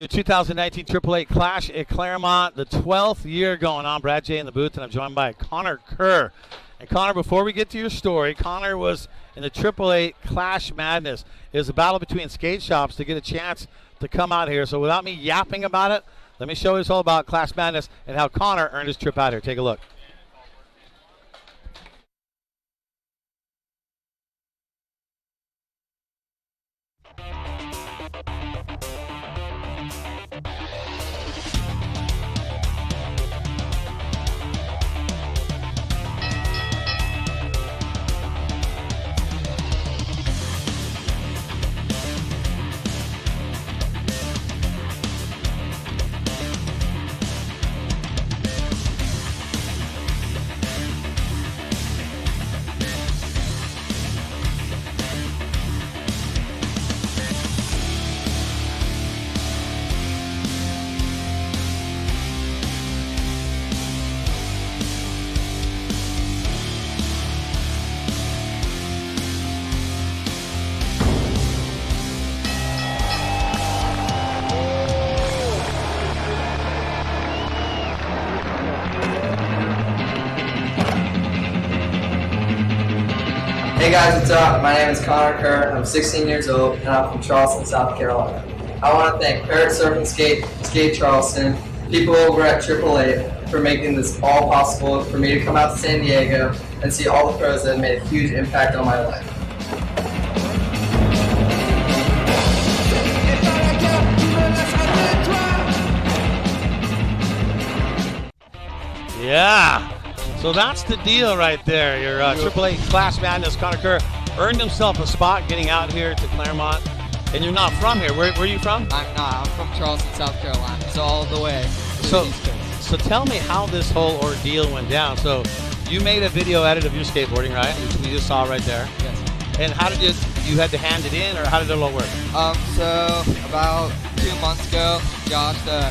The 2019 AAA Clash at Clairemont, the 12th year going on. Brad J in the booth, and I'm joined by Connor Kerr. And Connor, before we get to your story, Connor was in the AAA Clash Madness. It was a battle between skate shops to get a chance to come out here. So without me yapping about it, let me show you all about Clash Madness and how Connor earned his trip out here. Take a look. Hey guys, what's up? My name is Connor Kerr. I'm 16 years old and I'm from Charleston, South Carolina. I want to thank Parrot Surf and Skate Charleston, people over at AAA for making this all possible for me to come out to San Diego and see all the pros that have made a huge impact on my life. Yeah. So that's the deal right there. Your AAA Clash Madness, Connor Kerr, earned himself a spot getting out here to Clairemont. And you're not from here. Where are you from? I'm not. I'm from Charleston, South Carolina. So all the way to the East Coast. So tell me how this whole ordeal went down. So you made a video edit of your skateboarding, right? Which we just saw right there. Yes. And how did you had to hand it in, or how did it all work? So about 2 months ago, Josh, the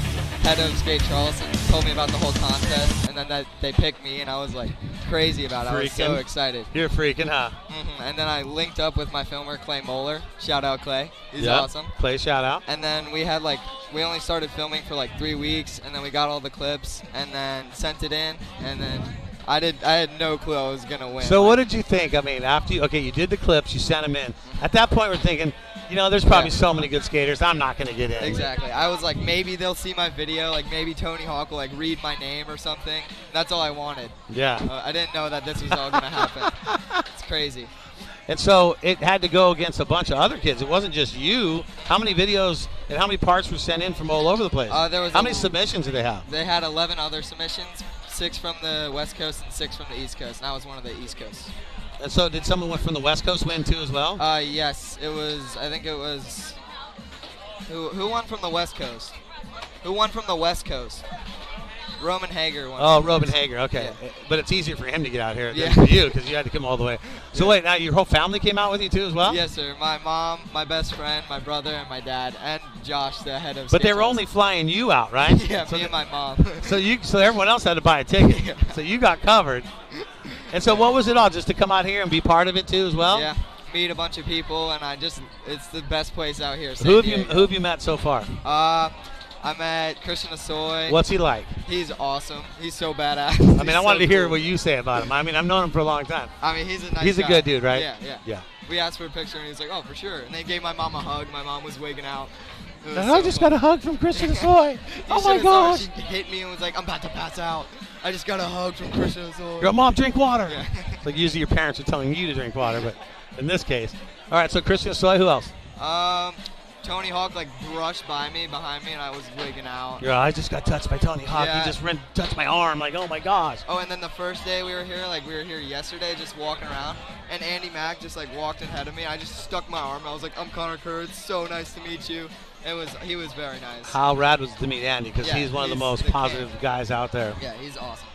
head of Skate Charleston, told me about the whole contest, and then they picked me, and I was like crazy about it. I was so excited. You're freaking, huh? And then I linked up with my filmer, Clay Moeller. Shout out Clay. He's awesome. Clay, shout out. And then we only started filming for like 3 weeks, and then we got all the clips, and then sent it in, and then I had no clue I was gonna win. So what did you think? I mean, after you did the clips, you sent them in. At that point, we're thinking, there's probably so many good skaters. I'm not gonna get in. Exactly. I was like, maybe they'll see my video. Like maybe Tony Hawk will read my name or something. That's all I wanted. Yeah. I didn't know that this was all gonna happen. It's crazy. And so it had to go against a bunch of other kids. It wasn't just you. How many videos and how many parts were sent in from all over the place? How many submissions did they have? They had 11 other submissions, 6 from the West Coast and 6 from the East Coast. And I was one of the East Coast. And so did someone from the West Coast win too as well? Yes, it was. I think it was. Who won from the West Coast? Who won from the West Coast? Roman Hager won. Oh, Roman Hager. Okay, yeah. But it's easier for him to get out here than for you because you had to come all the way. So wait, now your whole family came out with you too as well? Yes, sir. My mom, my best friend, my brother, and my dad, and Josh, the head of. But they were only flying you out, right? Yeah, me and my mom. So everyone else had to buy a ticket. Yeah. So you got covered. And so what was it all? Just to come out here and be part of it too as well? Yeah, meet a bunch of people, and it's the best place out here. Who have you met so far? I met Christian Asoy. What's he like? He's awesome. He's so badass. I mean, I wanted to hear what you say about him. I mean, I've known him for a long time. I mean, he's a nice He's a guy. good dude, right? Yeah. We asked for a picture, and he was like, oh, for sure. And they gave my mom a hug. My mom was wigging out. I just got a hug from Christian Asoy. Oh, my gosh. She hit me and was like, I'm about to pass out. I just got a hug from Christian Asoy. Your mom, drink water. Yeah. It's like usually your parents are telling you to drink water, but in this case. All right, so Christian Asoy, who else? Tony Hawk brushed behind me, and I was wigging out. Yeah, I just got touched by Tony Hawk. Yeah. He just touched my arm. Like, oh my gosh. Oh, and then the first day we were here, we were here yesterday, just walking around, and Andy Mack just walked ahead of me. I just stuck my arm. I was like, I'm Connor Kerr. It's so nice to meet you. He was very nice. How rad was it to meet Andy? Because he's one of the most positive guys out there. Yeah, he's awesome.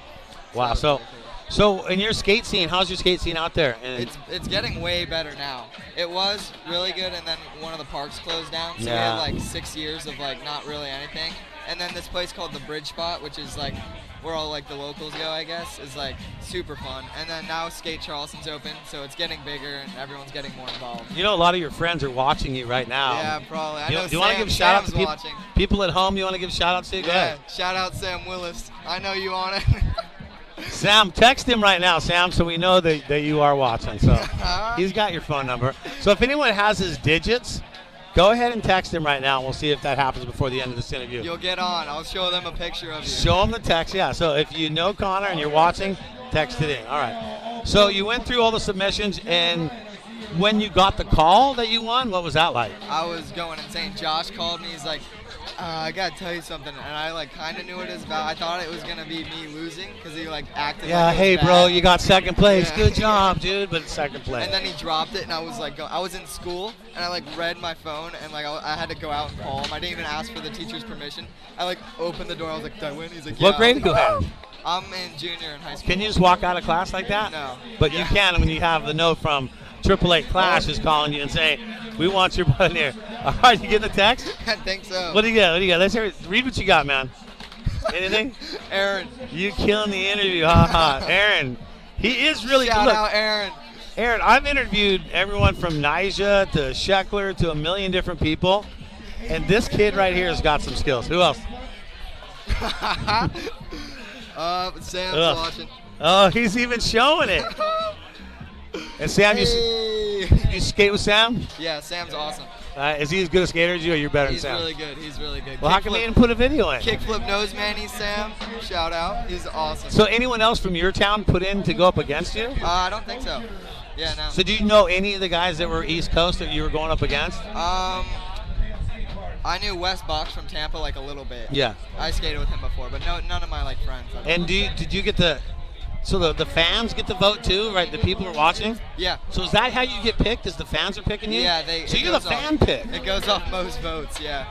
Wow. So So, in your skate scene, how's your skate scene out there? And It's getting way better now. It was really good, and then one of the parks closed down, so we Yeah. had like 6 years of like not really anything. And then this place called the Bridge Spot, which is like where all like the locals go, I guess, is like super fun. And then now Skate Charleston's open, so it's getting bigger and everyone's getting more involved. you know, a lot of your friends are watching you right now. Yeah, probably. I You, know you want to give shout outs to Sam's people, watching. people at home? You want to give shout outs to? Go Yeah, ahead. shout out Sam Willis. I know you on it. Sam, text him right now, Sam, so we know that you are watching. So he's got your phone number. So if anyone has his digits, go ahead and text him right now, and we'll see if that happens before the end of this interview. You'll get on. I'll show them a picture of you. Show him the text, yeah. So if you know Connor and you're watching, text it in. All right. So you went through all the submissions, and when you got the call that you won, what was that like? I was going insane. Josh called me. He's like, I gotta tell you something, and I like kind of knew what it was about. I thought it was gonna be me losing because he like acted. Yeah, like it was hey, bad. bro, you got second place. Yeah. Good job, dude, but it's second place. And then he dropped it, and I was like, I was in school, and I like read my phone, and like I had to go out and call him. I didn't even ask for the teacher's permission. I like opened the door. I was like, did I win? He's like, yeah. What grade are you in? I'm in junior in high school. Can you just walk out of class like that? No. But you can when you have the note from AAA Clash is calling you and saying, we want your button here. All right, you get the text? I think so. What do you got? What do you got? Let's hear it. Read what you got, man. Anything? Aaron. You killing the interview, haha. Aaron, he is really Shout look, out Aaron. Aaron, I've interviewed everyone from Nyjah to Scheckler to a million different people, and this kid right here has got some skills. Who else? Sam's Ugh. watching. Oh, he's even showing it. And Sam, Hey. you skate with Sam? Yeah, Sam's awesome. Is he as good a skater as you, or you're better He's than Sam? really good. He's really good. Well, how come he didn't put a video in? Kickflip nose manny Sam. Shout out. He's awesome. So anyone else from your town put in to go up against you? I don't think so. Yeah, no. So do you know any of the guys that were East Coast that you were going up against? I knew Wes Box from Tampa like a little bit. Yeah. I skated with him before, but none of my like friends. And did you get so the fans get to vote too, right? The people are watching? Yeah. So is that how you get picked? Is the fans are picking you? Yeah, So it you're the goes fan off- pick. It goes off most votes, yeah.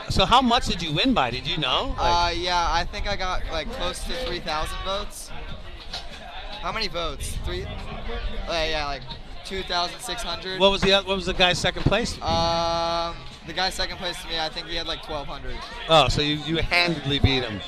So how much did you win by? Did you know? Yeah, I think I got like close to 3,000 votes. How many votes? Yeah, like 2,600. What was the guy's second place? The guy second place to me, I think he had like 1,200. Oh, so you handedly beat him.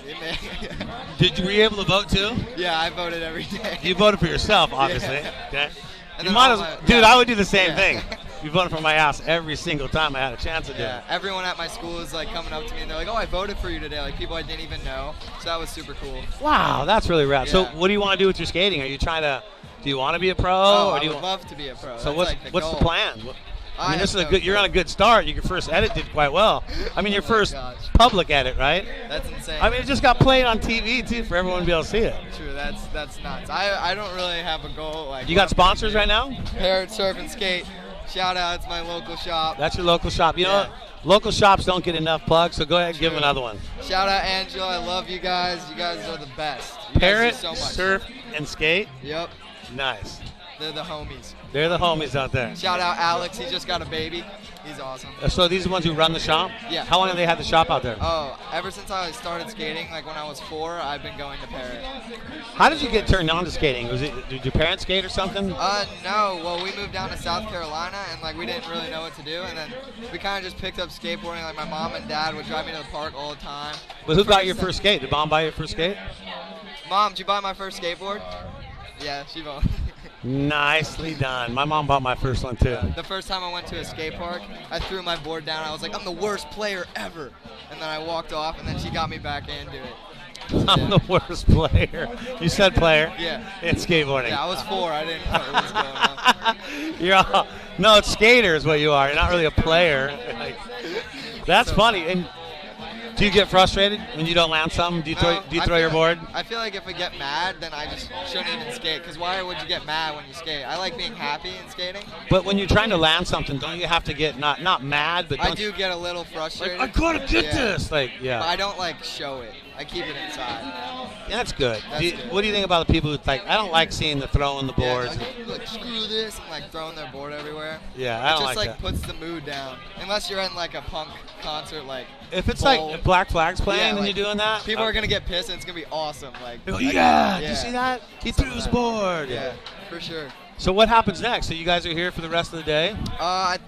Were you able to vote too? Yeah, I voted every day. You voted for yourself, obviously. Yeah. Okay. And You then might all as, my- dude. yeah. I would do the same Yeah. thing. You voted for my ass every single time I had a chance to do Yeah, it. everyone at my school is like coming up to me and they're like, "Oh, I voted for you today." Like people I didn't even know. So that was super cool. Wow, that's really rad. So, Yeah. what do you want to do with your skating? Are you trying to? Do you want to be a pro? Oh, or I do you would love to be a pro. So That's what's like what's goal. the plan? I mean, this is a have good. no You're on a good start. Your first edit did quite well. I mean, your Oh my first gosh. public edit, right? That's insane. I mean, it just got played on TV too for everyone to be able to see it. True, that's nuts. I don't really have a goal. Like You got sponsors right now? Parrot Surf and Skate. Shout out, it's my local shop. That's your local shop. You know, Yeah. what? Local shops don't get enough plugs, so go ahead and give them True. another one. Shout out Angela, I love you guys. You guys are the best. You Parrot, guys do so much. surf, and skate. Yep, Nice. they're the homies. They're the homies out there. Shout out Alex, he just got a baby. He's awesome. So these are the ones who run the shop? Yeah. How long have they had the shop out there? Oh, ever since I started skating, like when I was 4, I've been going to Parrot. How did you get turned on to skating? Did your parents skate or something? No. Well, we moved down to South Carolina, and like we didn't really know what to do, and then we kind of just picked up skateboarding. Like my mom and dad would drive me to the park all the time. But who got your first skate? Did Mom buy your first skate? Mom, did you buy my first skateboard? Yeah, she bought. Nicely done. My mom bought my first one too. The first time I went to a skate park, I threw my board down. I was like, I'm the worst player ever. And then I walked off, and then she got me back into it. I'm the worst player. You said player? Yeah. In skateboarding. Yeah, I was 4. I didn't know what was going on. No, it's skater is what you are. You're not really a player. That's funny. And do you get frustrated when you don't land something? Do you throw, No, do you I throw feel your board? I feel like if I get mad, then I just shouldn't even skate. Because why would you get mad when you skate? I like being happy in skating. But when you're trying to land something, don't you have to get not mad, but I don't do get a little frustrated. I gotta get Yeah. this. Like, But yeah. I don't like show it. I keep it inside. Yeah, that's good. That's good. What do you think about the people who like? I don't like seeing the throwing the boards. Yeah, like, screw this, and like throwing their board everywhere. Yeah, I don't It just like that. puts the mood down. Unless you're in like a punk concert, like If it's bowl. like Black Flag's playing Yeah, and like, you're doing that, people are gonna get pissed, and it's gonna be awesome. Like, they go, like, yeah, did you see that? He threw his that. board. Yeah, for sure. So what happens next? So you guys are here for the rest of the day?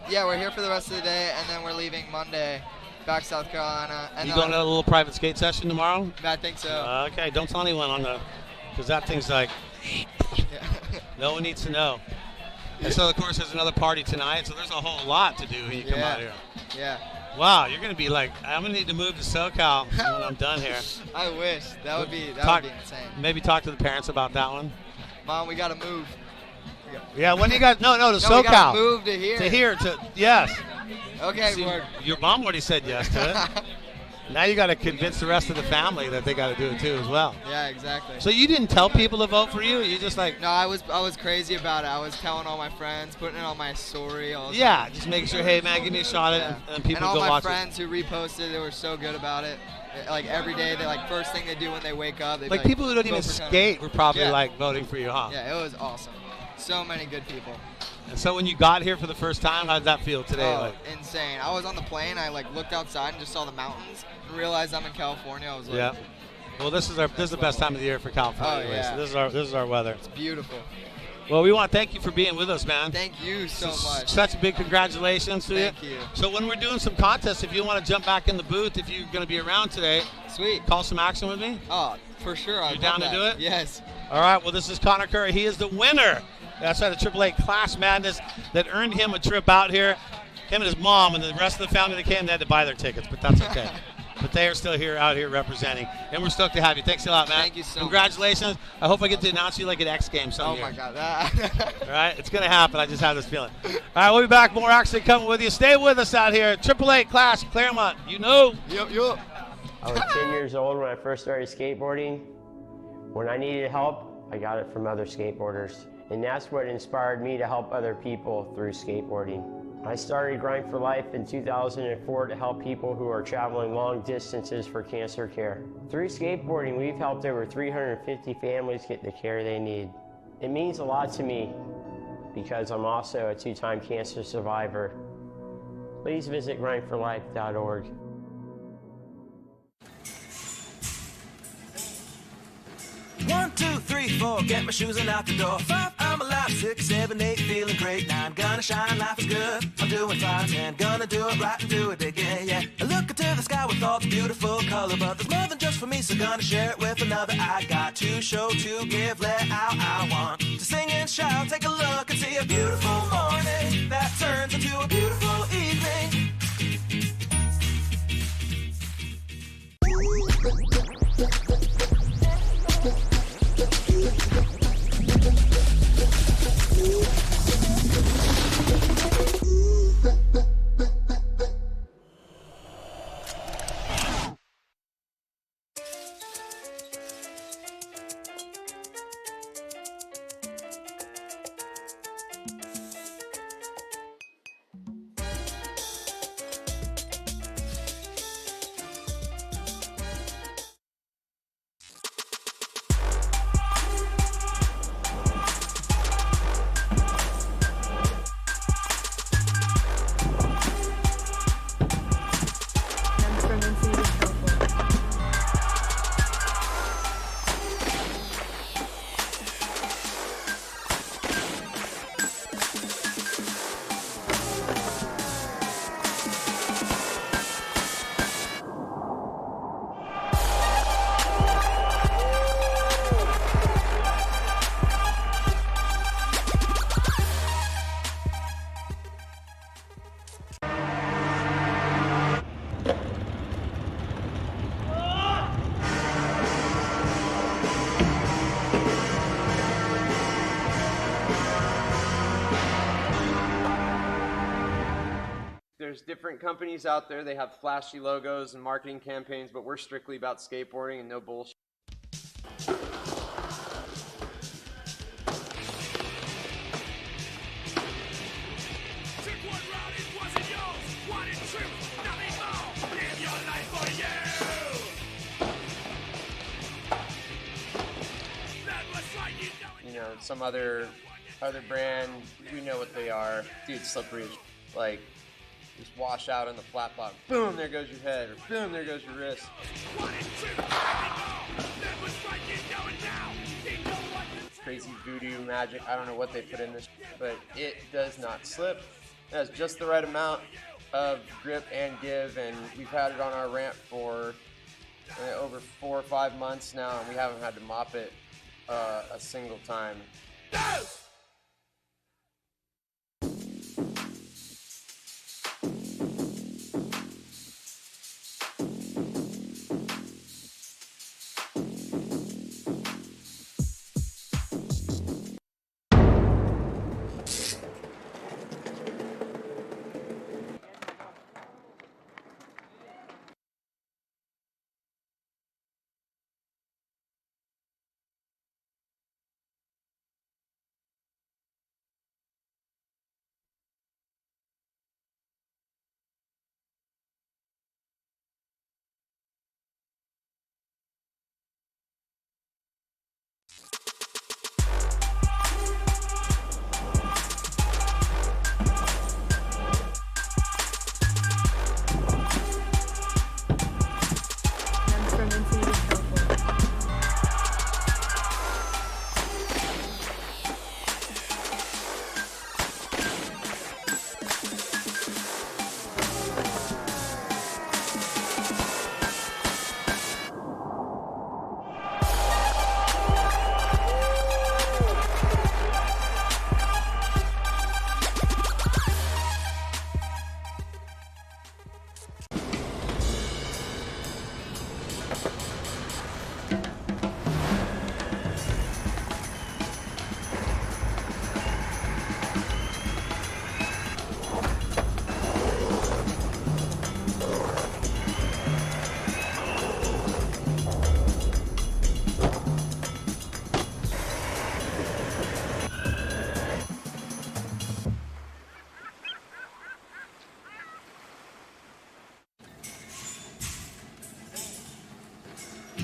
Yeah, we're here for the rest of the day, and then we're leaving Monday, back to South Carolina. And You then going to a little private skate session tomorrow? I think so. Okay, don't tell anyone on the, because that thing's like, Yeah. no one needs to know. And so of course there's another party tonight, so there's a whole lot to do when you come out here. Yeah. Wow, you're gonna be like, I'm gonna need to move to SoCal when I'm done here. I wish that would be insane. Maybe talk to the parents about that one. Mom, we gotta move. Yeah, when you got to No, we SoCal. gotta move to here. Yes. Okay, See, word. your mom already said yes to it. Now you got to convince the rest of the family that they got to do it too as well. Yeah, exactly. So you didn't tell people to vote for you? You just like No, I was crazy about it. I was telling all my friends, putting it on my story. All the yeah, time. just making sure, hey man, give me a shot at it, and people and all go my watch friends who reposted, they were so good about it. Like every day, they like first thing they do when they wake up. it. Like people who don't even vote for Connor. skate were probably Yeah. like voting for you, huh? Yeah, it was awesome. So many good people. And so when you got here for the first time, how did that feel today? Oh, Like, insane. I was on the plane. I like looked outside and just saw the mountains and realized I'm in California. I was like, yeah. Well, this is the best time of the year for California. Oh, anyway, yeah. So this is our weather. it's beautiful. Well, we want to thank you for being with us, man. Thank you so much. Such a big congratulations to Thank you. you. So when we're doing some contests, if you want to jump back in the booth, if you're going to be around today, Sweet. call some action with me. Oh, for sure. You down to do it? Yes. All right. Well, this is Connor Curry. He is the winner. That's right, the AAA Clash Madness that earned him a trip out here. Him and his mom and the rest of the family that came, they had to buy their tickets, but that's okay. But they are still here, out here representing, and we're stoked to have you. Thanks a lot, man. Thank you so Congratulations. I hope I get to announce you like at X Games Oh someday. my God. All right, it's going to happen. I just have this feeling. All right, we'll be back. More action coming with you. Stay with us out here. AAA Clash, Clairemont. You know. Yup. I was 10 years old when I first started skateboarding. When I needed help, I got it from other skateboarders. And that's what inspired me to help other people through skateboarding. I started Grind for Life in 2004 to help people who are traveling long distances for cancer care. Through skateboarding, we've helped over 350 families get the care they need. It means a lot to me because I'm also a 2-time cancer survivor. Please visit grindforlife.org. 1, 2, 3, 4, get my shoes and out the door. 5, I'm alive. 6, 7, 8, feeling great. 9, gonna shine, life is good. I'm doing fine. 10, gonna do it right and do it again, yeah. I look into the sky with all the beautiful color, but there's more than just for me, so gonna share it with another. I got to show, to give, let out. I want to sing and shout. Take a look and see a beautiful morning that turns into a beautiful evening. There's different companies out there, they have flashy logos and marketing campaigns, but we're strictly about skateboarding and no bullshit. some other brand, we know what they are. Dude, slippery, like just wash out on the flat bottom. Boom, there goes your head, or boom, there goes your wrist. Crazy voodoo magic. I don't know what they put in this, but it does not slip. It has just the right amount of grip and give, and we've had it on our ramp for over 4 or 5 months now, and we haven't had to mop it a single time.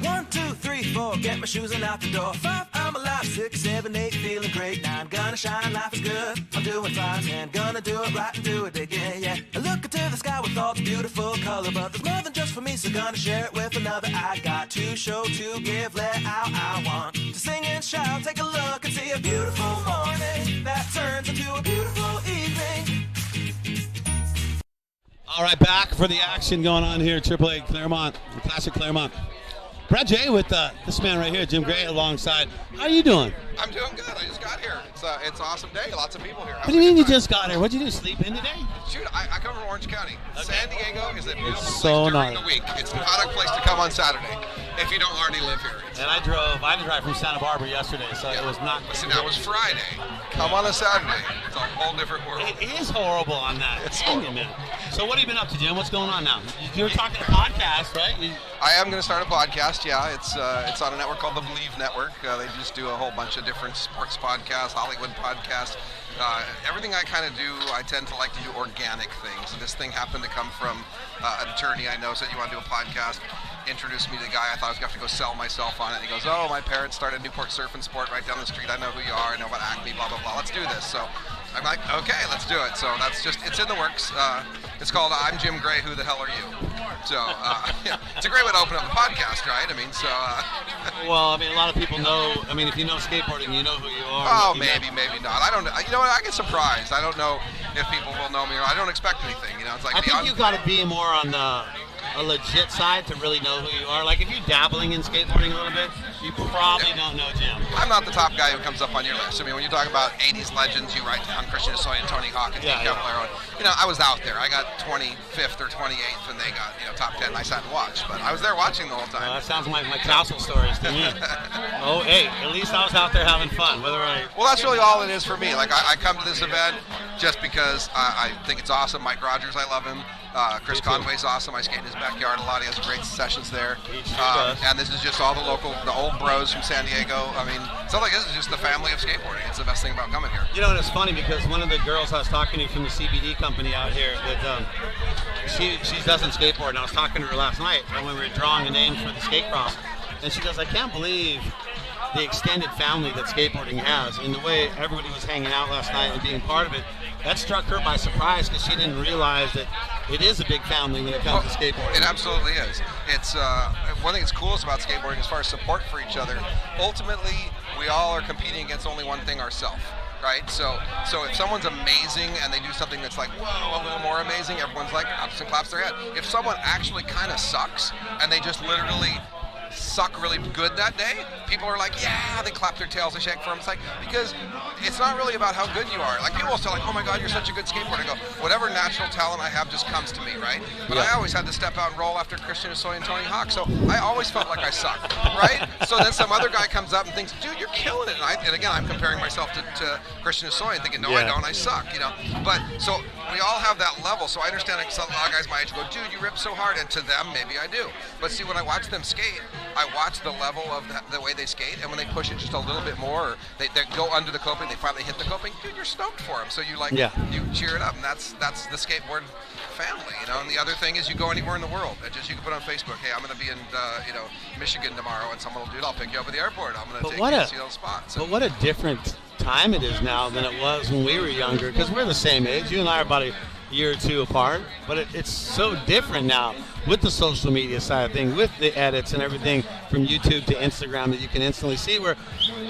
One, two, three, four, get my shoes and out the door. 5, I'm alive. 6, 7, 8, feeling great. 9, gonna shine, life is good. I'm doing fine, 10, gonna do it right and do it again, yeah. I look into the sky with all its beautiful color, but there's more than just for me, so gonna share it with another. I got to show, to give, let out. I want to sing and shout, take a look and see a beautiful morning that turns into a beautiful evening. All right, back for the action going on here at AAA Clairemont, the classic Clairemont. Brad J with this man right here, Jim Gray, alongside. How are you doing? I'm doing good. I just got here. It's an awesome day. Lots of people here. What do you mean you just got here? What'd you do, sleep in today? Shoot, I come from Orange County. Okay. San Diego is a beautiful so place during nice. the week. It's not a place to come on Saturday if you don't already live here. And I had to drive from Santa Barbara yesterday, so it was not. Listen, that was Friday. Come on a Saturday. It's a whole different world. It is horrible on that. It's Dang horrible. it, man. So what have you been up to, Jim? What's going on now? You were talking a podcast, right? I am going to start a podcast, yeah. It's on a network called the Believe Network. They just do a whole bunch of different sports podcasts, Hollywood podcasts. Everything I kind of do, I tend to like to do organic things. And this thing happened to come from an attorney I know, said, you want to do a podcast? Introduced me to the guy. I thought I was going to have to go sell myself on it. And he goes, oh, my parents started Newport Surf and Sport right down the street. I know who you are. I know about Acme, blah, blah, blah. Let's do this. So I'm like, okay, let's do it. So it's in the works. It's called I'm Jim Gray, Who the Hell Are You? So it's a great way to open up the podcast, right? I mean, so. Well, I mean, a lot of people know. I mean, if you know skateboarding, you know who you are. Oh, maybe not. I don't know. You know what? I get surprised. I don't know if people will know me or I don't expect anything. You know, it's like I think you got to be more on a legit side to really know who you are. Like if you're dabbling in skateboarding a little bit, you probably don't know Jim. I'm not the top guy who comes up on your list. I mean, when you talk about 80s legends, you write down Christian Soy and Tony Hawk and Steve Caballero. You know, I was out there. I got 25th or 28th, and they got top 10. I sat and watched, but I was there watching the whole time. That sounds like my Krause stories to me. Oh, hey, at least I was out there having fun. Well, that's really all it is for me. Like I come to this event just because I think it's awesome. Mike Rogers, I love him. Chris Conway's awesome. I skate in his backyard a lot. He has great sessions there. And this is just all the old bros from San Diego. I mean, it's not like this is just the family of skateboarding. It's the best thing about coming here. You know, and it's funny because one of the girls I was talking to from the CBD company out here, she doesn't skateboard, and I was talking to her last night when we were drawing the names for the skate cross, and she goes, I can't believe the extended family that skateboarding has, and the way everybody was hanging out last night and being part of it, that struck her by surprise because she didn't realize that it is a big family when it comes to skateboarding. It absolutely is. It's one thing that's coolest about skateboarding as far as support for each other. Ultimately, we all are competing against only one thing, ourselves. Right, so if someone's amazing and they do something that's like, whoa, a little more amazing, everyone's like ups and claps their head. If someone actually kind of sucks and they just literally suck really good that day, people are like, yeah, they clap their tails, they shake for them. It's like, because it's not really about how good you are. Like, people will say, like, oh my God, you're such a good skateboarder. I go, whatever natural talent I have just comes to me, right? But I always had to step out and roll after Christian Hosoi and Tony Hawk, so I always felt like I sucked, right? So then some other guy comes up and thinks, dude, you're killing it. And again, I'm comparing myself to Christian Hosoi and thinking, no, I don't, I suck, you know? But, so we all have that level, so I understand like, a lot of guys my age go, dude, you rip so hard, and to them, maybe I do. But see, when I watch them skate, I watch the level of the way they skate, and when they push it just a little bit more, or they go under the coping, they finally hit the coping, dude, you're stoked for them. So you like, you cheer it up, and that's the skateboard family, you know. And the other thing is, you go anywhere in the world, you can put on Facebook, hey, I'm going to be in Michigan tomorrow, and someone will do it. I'll pick you up at the airport. I'm going to take you to see those spots. But what a different time it is now than it was when we were younger, because we're the same age. You and I are about a year or two apart, but it's so different now with the social media side of things, with the edits and everything from YouTube to Instagram that you can instantly see, where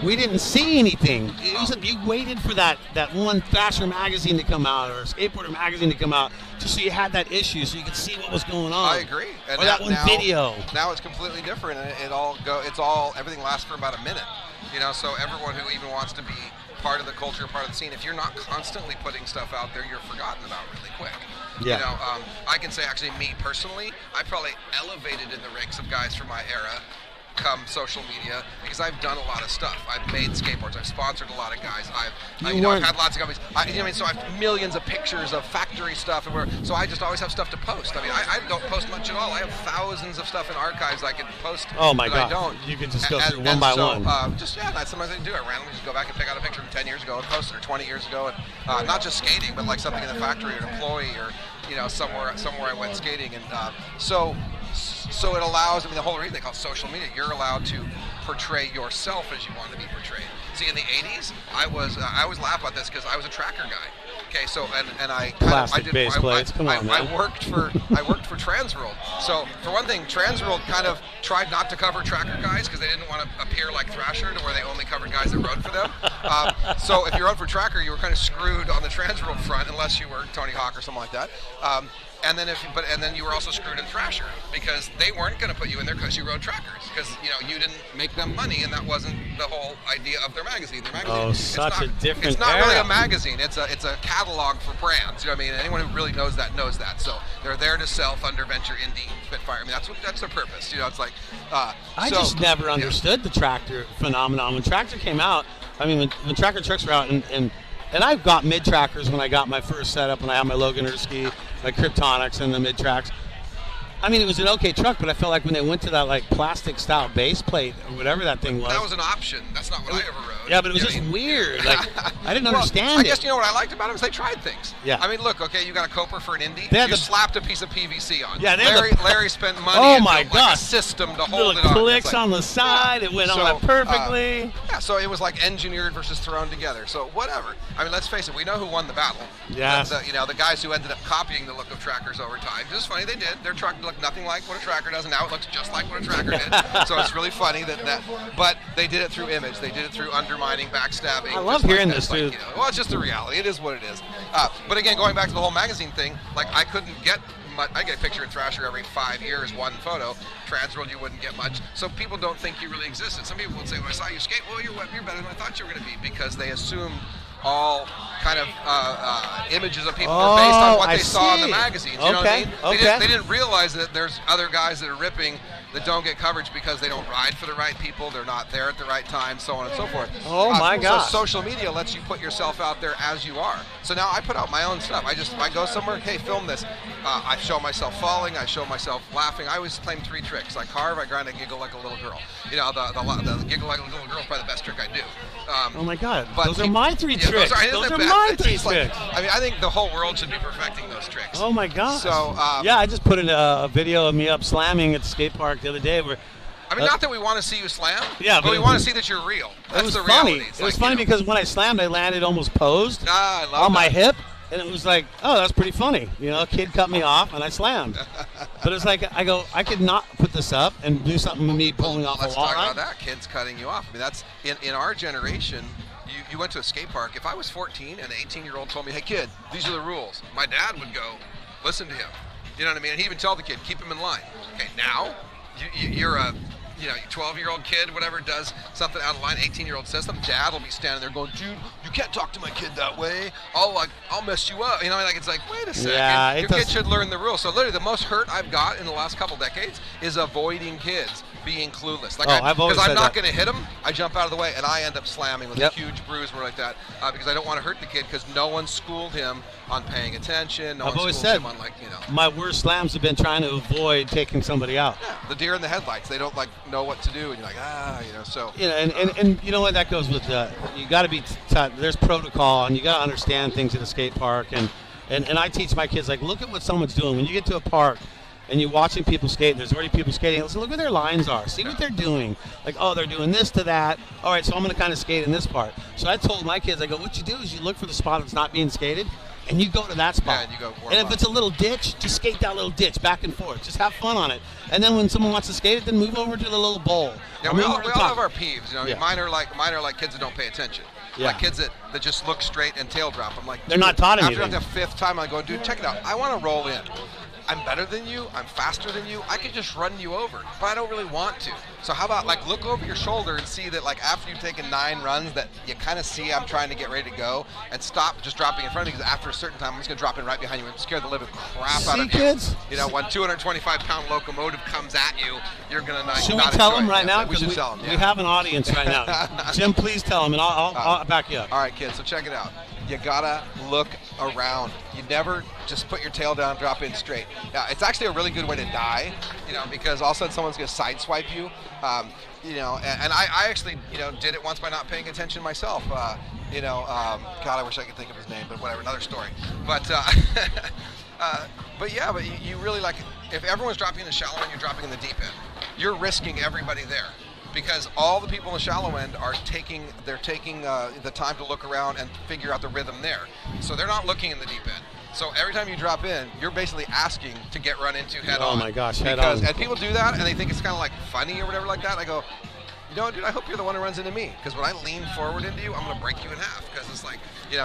we didn't see anything. You waited for that one Thrasher magazine to come out or Skateboarder magazine to come out just so you had that issue so you could see what was going on. I agree. And or that one video. Now it's completely different, and everything lasts for about a minute. You know, so everyone who even wants to be part of the culture, part of the scene, if you're not constantly putting stuff out there, you're forgotten about really quick. Yeah. You know, I can say actually me personally, I probably elevated in the ranks of guys from my era come social media because I've done a lot of stuff. I've made skateboards. I've sponsored a lot of guys. I've had lots of companies. So I have millions of pictures of factory stuff, so I just always have stuff to post. I mean, I don't post much at all. I have thousands of stuff in archives I can post. Oh my God! I don't. You can just go through one by one. Sometimes I do. I randomly just go back and pick out a picture from 10 years ago and post it, or 20 years ago, and not just skating, but like something in the factory or an employee or somewhere I went skating, and so it allows, the whole reason they call it social media, you're allowed to portray yourself as you want to be portrayed. See, in the 80s, I always laugh about this because I was a tracker guy. Okay, so and I base plates. Come on, man. I worked for Transworld. So for one thing, Transworld kind of tried not to cover tracker guys because they didn't want to appear like Thrasher, to where they only covered guys that rode for them. So if you rode for tracker, you were kind of screwed on the Transworld front unless you were Tony Hawk or something like that. And then you were also screwed in Thrasher because they weren't going to put you in there because you rode trackers, because you didn't make them money, and that wasn't the whole idea of their magazine. A different It's not era. really a magazine. It's a catalog for brands. You know what I mean? Anyone who really knows that knows that. So they're there to sell Thunder, Venture, Indie, Spitfire. I mean, that's their purpose. It's like I just never understood the tractor phenomenon. When tractor came out, when tractor trucks were out, and I've got mid-trackers when I got my first setup, when I had my Logan Ersky, my Kryptonics, and the mid-tracks. It was an okay truck, but I felt like when they went to that like plastic style base plate or whatever that thing was. That was an option. That's not what I ever rode. Yeah, but it was just weird. Like I didn't understand it. I guess what I liked about it was they tried things. Yeah. Look, okay, you got a Coper for an Indie. You slapped a piece of PVC on. Yeah, Larry spent money. Oh my God! Like a system to hold it on. Little clicks on the side. It went on perfectly. So it was like engineered versus thrown together. So whatever. Let's face it. We know who won the battle. Yes. The guys who ended up copying the look of trackers over time. Just funny, they did. Their truck looked nothing like what a tracker does, and now it looks just like what a tracker did. So it's really funny that. But they did it through image. They did it through undermining, backstabbing. I love hearing this, dude. It's just the reality. It is what it is. But again, going back to the whole magazine thing, like I couldn't get. I get a picture in Thrasher every 5 years, one photo. Transworld, you wouldn't get much. So people don't think you really existed. Some people would say, when I saw you skate, well, you're better than I thought you were going to be, because they assume all kind of images of people were based on what they saw in the magazines. You know what I mean? They didn't realize that there's other guys that are ripping that don't get coverage because they don't ride for the right people, they're not there at the right time, so on and so forth. Oh my God. So social media lets you put yourself out there as you are. So now I put out my own stuff. I go somewhere, hey, film this. I show myself falling, I show myself laughing. I always claim 3 tricks. I carve, I grind, I giggle like a little girl. The giggle like a little girl is probably the best trick I do. Oh my God, those are my 3 tricks. Those are my 3 tricks. I think the whole world should be perfecting those tricks. Oh my God. So I just put in a video of me up slamming at the skate park the other day where I mean, not that we want to see you slam, Yeah, but we want to see that you're real. That's it was the funny. reality. It was funny because when I slammed, I landed almost posed I love on that. my hip, and it was like, oh, that's pretty funny. You know, a kid cut me off, and I slammed. But it's like, I go, I could not put this up and do something with me pulling off Let's a wall. talk about that. Kids cutting you off. I mean, that's in our generation. You went to a skate park. If I was 14 and an 18-year-old told me, "Hey, kid, these are the rules," my dad would go, "Listen to him." You know what I mean? And he even tell the kid, "Keep him in line." Okay, now you're a 12-year-old kid, whatever, does something out of line. 18-year-old says something. Dad will be standing there going, "Dude, you can't talk to my kid that way. I'll mess you up." You know, like it's like, wait a second. Yeah, Your kid should learn the rules. So literally, the most hurt I've got in the last couple decades is avoiding kids being clueless. Like, I've always because I'm said not that. going to hit them, I jump out of the way and I end up slamming with Yep. a huge bruise or like that because I don't want to hurt the kid because no one schooled him on paying attention. No I've one always schooled said, him on my worst slams have been trying to avoid taking somebody out. the deer in the headlights. They don't know what to do, and you're like, so. You know, and you know what, that goes with you got to be taught. There's protocol, and you got to understand things at a skate park. And I teach my kids, like, look at what someone's doing. When you get to a park and you're watching people skate, and there's already people skating, listen, look what their lines are. See what they're doing. Like, oh, they're doing this to that. All right, so I'm going to kind of skate in this part. So I told my kids, I go, what you do is you look for the spot that's not being skated, and you go to that spot. Yeah, and you go warm and if up. it's a little ditch, just skate that little ditch back and forth. Just have fun on it. And then when someone wants to skate it, then move over to the little bowl. Yeah, Or we move all over to the have top. our peeves. You know, Yeah. mine are like kids that don't pay attention. Yeah. Like kids that just look straight and tail drop. I'm like, They're not taught anything. After the fifth time, I go, dude, check it out. I want to roll in. I'm better than you. I'm faster than you. I could just run you over, but I don't really want to. So how about look over your shoulder and see that after you've taken 9 runs that you kind of see I'm trying to get ready to go and stop just dropping in front of me because after a certain time I'm just going to drop in right behind you and scare the living crap out of you. kids? You know, when 225-pound locomotive comes at you, you're going to not Should we not tell enjoy them it. right now? We should 'Cause tell them, yeah. We have an audience right now. Jim, please tell them, and I'll back you up. All right, kids, so check it out. You gotta look around. You never just put your tail down, drop in straight. Now, it's actually a really good way to die, because all of a sudden someone's gonna sideswipe you. And I actually, did it once by not paying attention myself. God, I wish I could think of his name, but whatever, another story. But you really if everyone's dropping in the shallow end, you're dropping in the deep end. You're risking everybody there. Because all the people in the shallow end are taking the time to look around and figure out the rhythm there. So they're not looking in the deep end. So every time you drop in, you're basically asking to get run into head on. Oh my gosh, head on. And people do that and they think it's kind of funny or whatever like that. I go, dude, I hope you're the one who runs into me. Because when I lean forward into you, I'm going to break you in half. Because it's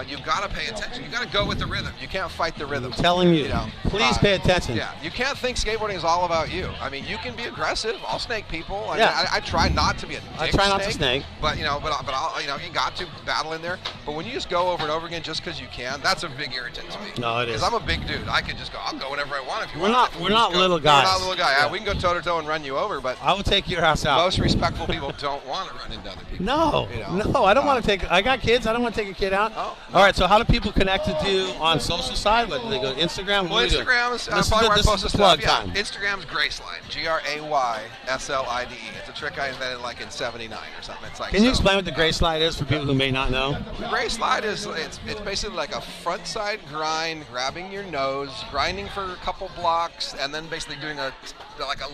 you've got to pay attention. You've got to go with the rhythm. You can't fight the rhythm. I'm telling you, please pay attention. Yeah, you can't think skateboarding is all about you. I mean, you can be aggressive. I'll snake people. I Yeah. mean, I try not to be a dick I try not to snake. But but I'll, you got to battle in there. But when you just go over and over again just because you can, that's a big irritant to me. No, it is. Because I'm a big dude. I can just go. I'll go whenever I want. If you We're want. not little guys. We're not little guys. Yeah. Yeah, we can go toe to toe and run you over, but I will take your house out. most respectful people don't want to run into other people. No, no, I don't want to take. I got kids. I don't want to take a kid out. Oh, All right. So how do people connect with you on social side? What do they go? Instagram. Well, What do you do? Instagram's This is probably where I this post is the the plug stuff. time. Yeah, Instagram's Grayslide, Grayslide. It's a trick I invented in '79 or something. It's Can you explain what the gray slide is for people who may not know? The Grayslide is it's basically like a front side grind, grabbing your nose, grinding for a couple blocks, and then basically doing a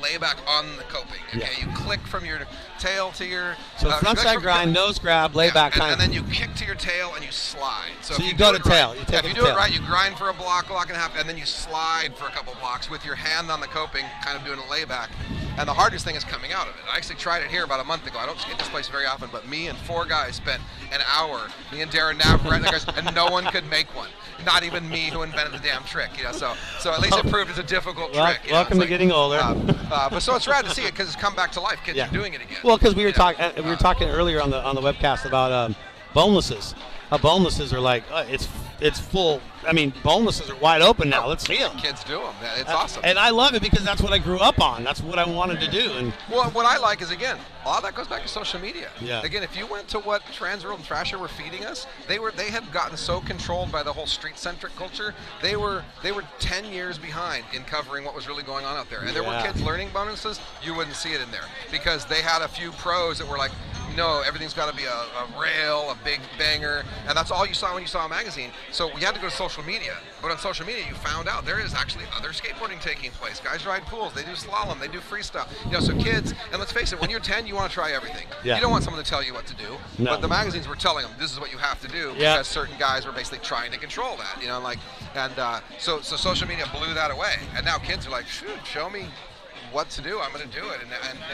layback on the coping. Okay, Yeah. you click from your tail to your So front side grind, nose grab, layback and, kind and of. then you kick to your tail and you slide. So if you do go it to tail. Right, You take if you it do to it tail. right, you grind for a block and a half, and then you slide for a couple blocks with your hand on the coping, kind of doing a layback. And the hardest thing is coming out of it. I actually tried it here about a month ago. I don't skate this place very often, but me and 4 guys spent an hour, me and Darren Navarrete, and no one could make one. Not even me who invented the damn trick. So at least it proved it's a difficult trick. Welcome to getting older. But so it's rad to see it because it's come back to life. Kids are doing it again. Well, because we were talking earlier on the webcast about bonelesses. How bonelesses are it's full. I mean, bonelesses are wide open now. Let's see them. Kids do them. It's awesome. And I love it because that's what I grew up on. That's what I wanted to do. And well, what I like is, again, a lot of that goes back to social media. Yeah. Again, if you went to what Transworld and Thrasher were feeding us, they had gotten so controlled by the whole street-centric culture. They were 10 years behind in covering what was really going on out there. And there were kids learning bonuses. You wouldn't see it in there because they had a few pros that were no, everything's got to be a rail, a big banger, and that's all you saw when you saw a magazine. So we had to go to social media. But on social media, you found out there is actually other skateboarding taking place. Guys ride pools, they do slalom, they do freestyle. So kids, and let's face it, when you're 10, you want to try everything. Yeah. You don't want someone to tell you what to do. No. But the magazines were telling them, this is what you have to do, because certain guys were basically trying to control that, so social media blew that away. And now kids are like, shoot, show me what to do, I'm going to do it.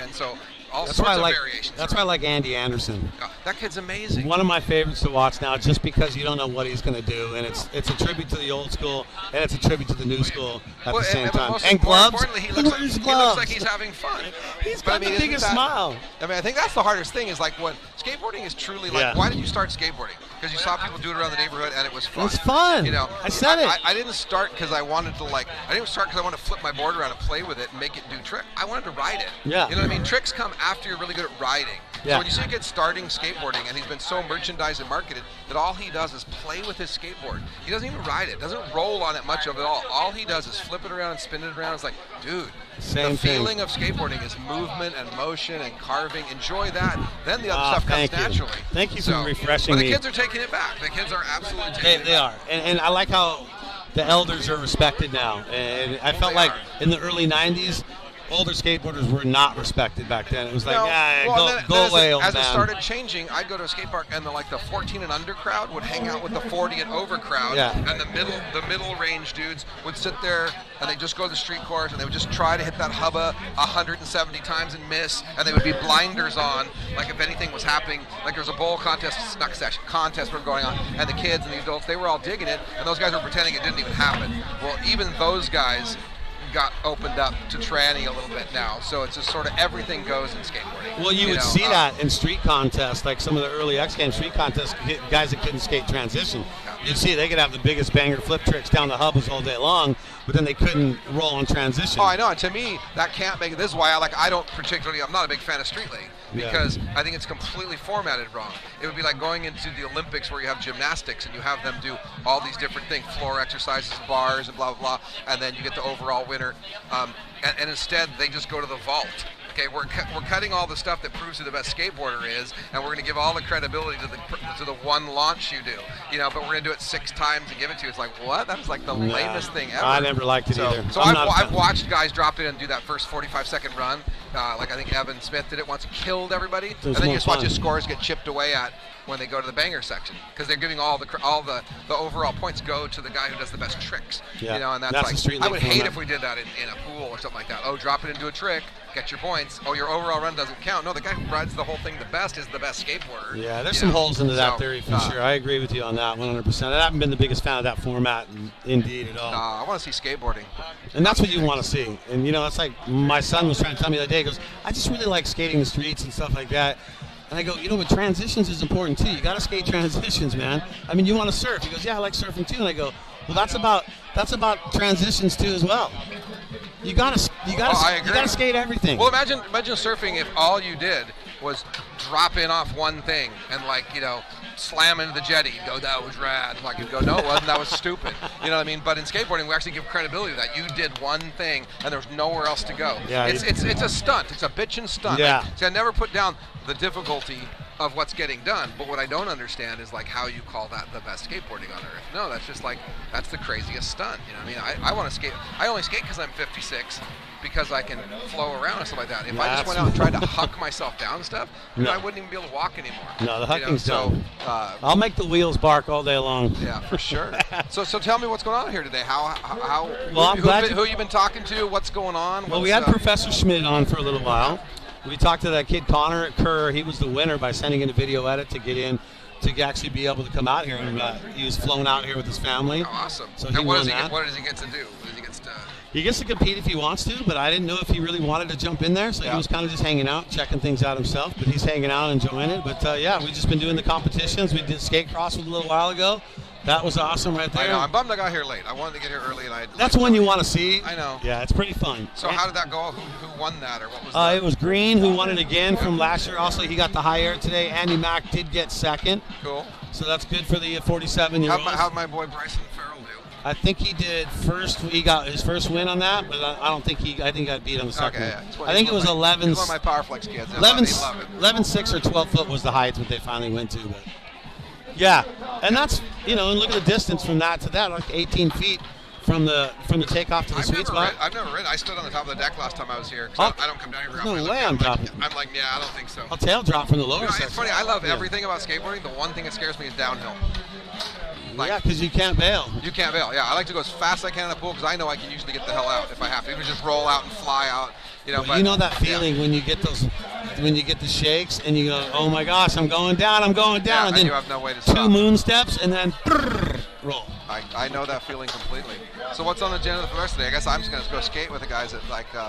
And so all sorts of variations. That's why I like Andy Anderson. That kid's amazing. One of my favorites to watch now, just because you don't know what he's going to do, and it's a tribute to the old school, and it's a tribute to the new school at the same time. And gloves. More importantly, he looks like he's having fun. He's got the biggest smile. I think that's the hardest thing is like when skateboarding is truly like, why did you start skateboarding? Because you saw people do it around the neighborhood and it was fun. It's fun. I said it. I didn't start because I wanted to I didn't start because I wanted to flip my board around and play with it and make it do trick. I wanted to ride it. Yeah. You know what I mean? Tricks come after you're really good at riding. Yeah. So when you see a kid starting skateboarding and he's been so merchandised and marketed that all he does is play with his skateboard. He doesn't even ride it, doesn't roll on it much of it all. All he does is flip it around and spin it around. It's like, dude, the feeling of skateboarding is movement and motion and carving. Enjoy that. Then the other stuff comes naturally. Thank you for refreshing me. But the kids are taking it back. The kids are absolutely taking it back. They are. And I like how the elders are respected now. And I felt like in the early 90s, older skateboarders were not respected back then. It was like, go away, old man. As it started changing, I'd go to a skate park and the 14 and under crowd would hang out with the 40 and over crowd, and the middle range dudes would sit there and they just go to the street course and they would just try to hit that hubba 170 times and miss, and they would be blinders on, like if anything was happening, like there was a bowl contest, contest were going on, and the kids and the adults, they were all digging it, and those guys were pretending it didn't even happen. Well, even those guys got opened up to tranny a little bit now, so it's just sort of everything goes in skateboarding. Well, you would see that in street contests, like some of the early X Games street contests, guys that couldn't skate transition. You'd see they could have the biggest banger flip tricks down the hubbles all day long, but then they couldn't roll on transition. Oh, I know. And to me, that can't make it. This is why I'm not a big fan of street league, because I think it's completely formatted wrong. It would be like going into the Olympics where you have gymnastics and you have them do all these different things, floor exercises, bars, and blah, blah, blah, and then you get the overall winner. And instead, they just go to the vault. Okay, we're cutting all the stuff that proves who the best skateboarder is, and we're going to give all the credibility to the one launch you do. But we're going to do it 6 times and give it to you. It's like, what? That's like the lamest thing ever. I never liked it either. So I've watched guys drop in and do that first 45-second run. Like I think Evan Smith did it once, killed everybody, and then you just watch his scores get chipped away at when they go to the banger section, because they're giving all the overall points go to the guy who does the best tricks. And that's like, I would hate if we did that in a pool or something like that. Oh, drop it into a trick, get your points. Oh, your overall run doesn't count. No, the guy who rides the whole thing the best is the best skateboarder. Yeah, there's some holes into that theory for sure. I agree with you on that 100%. I haven't been the biggest fan of that format, indeed, at all. I want to see skateboarding. And that's what you want to see. And, it's like my son was trying to tell me the other day, he goes, I just really like skating the streets and stuff like that. And I go, but transitions is important too. You got to skate transitions, man. I mean, you want to surf. He goes, yeah, I like surfing too. And I go, well, that's about transitions too as well. You got to skate everything. Well, imagine surfing if all you did was drop in off one thing and slam into the jetty. You go, that was rad. Like you go, no, it wasn't. That was stupid. You know what I mean? But in skateboarding, we actually give credibility to that. You did one thing and there was nowhere else to go. Yeah, it's a stunt. It's a bitchin' stunt. Yeah. So I never put down the difficulty of what's getting done, but what I don't understand is like how you call that the best skateboarding on earth. No, that's just like, that's the craziest stunt. I want to skate. I only skate because I'm 56, because I can flow around and stuff like that. If I just went out and tried to huck myself down and stuff, I wouldn't even be able to walk anymore. No, the hucking's done. I'll make the wheels bark all day long. Yeah, for sure. So tell me what's going on here today. Well, who you been talking to? What's going on? Well, we had Professor Schmidt on for a little while. We talked to that kid Connor Kerr. He was the winner by sending in a video edit to get in to actually be able to come out here. And he was flown out here with his family. Oh, awesome. So and what does he get to do? He gets to compete if he wants to, but I didn't know if he really wanted to jump in there, so he was kind of just hanging out, checking things out himself. But he's hanging out and enjoying it. But we've just been doing the competitions. We did skate cross a little while ago. That was awesome right there. I know. I'm bummed I got here late. I wanted to get here early, and that's one you want to see. I know. Yeah, it's pretty fun. So how did that go? Who won that, or what was that? It was Green who won it again from last year. Also, he got the high air today. Andy Mack did get second. Cool. So that's good for the 47-year-olds. How'd my boy Bryson Farrell do? I think he did first. He got his first win on that, but I don't think he. I think he got beat on the second. Okay, one. yeah. I think it was 11. He's one of my Powerflex kids. 11.6 or 12 foot was the height that they finally went to. But yeah, and that's and look at the distance from that to that, like 18 feet from the takeoff to the sweet spot. I've never ridden. I stood on the top of the deck last time I was here. I don't come down here. No way I'm dropping. I'm like, yeah, I don't think so. I'll tail drop from the lower section. It's funny. I love everything about skateboarding. The one thing that scares me is downhill. Yeah, because you can't bail. You can't bail. Yeah, I like to go as fast as I can in the pool because I know I can usually get the hell out if I have to. Even just roll out and fly out. Well, you know that feeling when you get the shakes and you go, oh my gosh, I'm going down, and then you have no way to stop. 2 moon steps and then roll. I know that feeling completely. So what's on the agenda for the rest of the day? I guess I'm just going to go skate with the guys at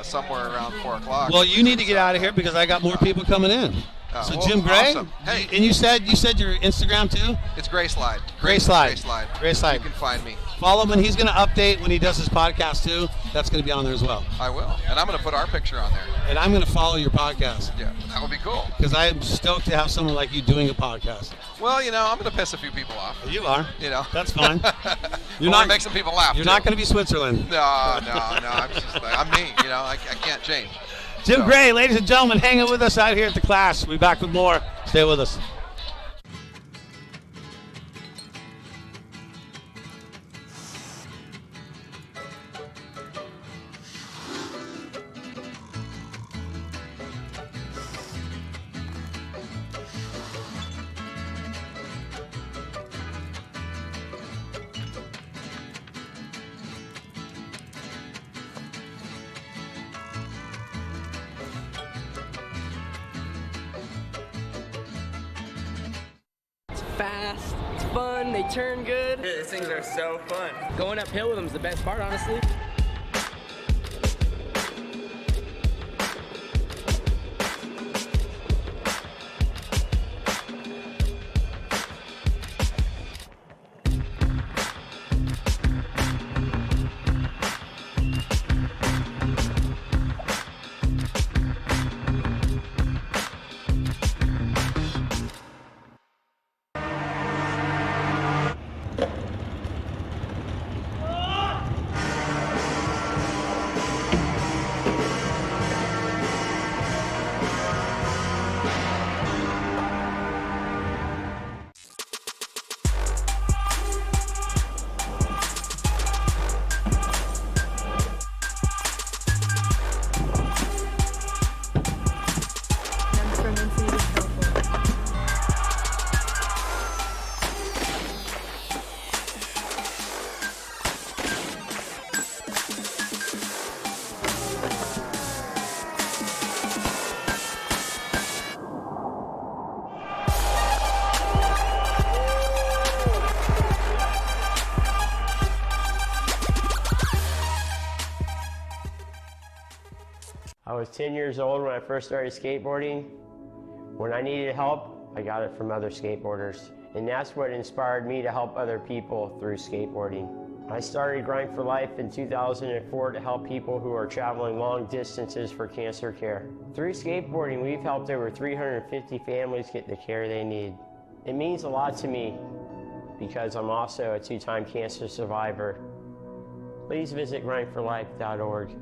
somewhere around 4 o'clock. Well, you need to get out of here because I got more people coming in. So Jim Gray, awesome. Hey, and you said your Instagram too? It's Gray Slide. Gray Slide. You can find me. Follow him, and he's going to update when he does his podcast too. That's going to be on there as well. I will, and I'm going to put our picture on there. And I'm going to follow your podcast. Yeah, that would be cool. Because I am stoked to have someone like you doing a podcast. Well, I'm going to piss a few people off. You are. That's fine. You're not make some people laugh. You're not going to be Switzerland. No. I'm me. I can't change. Jim Gray, ladies and gentlemen, hanging with us out here at the class. We'll be back with more. Stay with us. Fast, it's fun, they turn good. These things are so fun. Going uphill with them is the best part, honestly. I was 10 years old when I first started skateboarding. When I needed help, I got it from other skateboarders. And that's what inspired me to help other people through skateboarding. I started Grind for Life in 2004 to help people who are traveling long distances for cancer care. Through skateboarding, we've helped over 350 families get the care they need. It means a lot to me because I'm also a 2-time cancer survivor. Please visit grindforlife.org.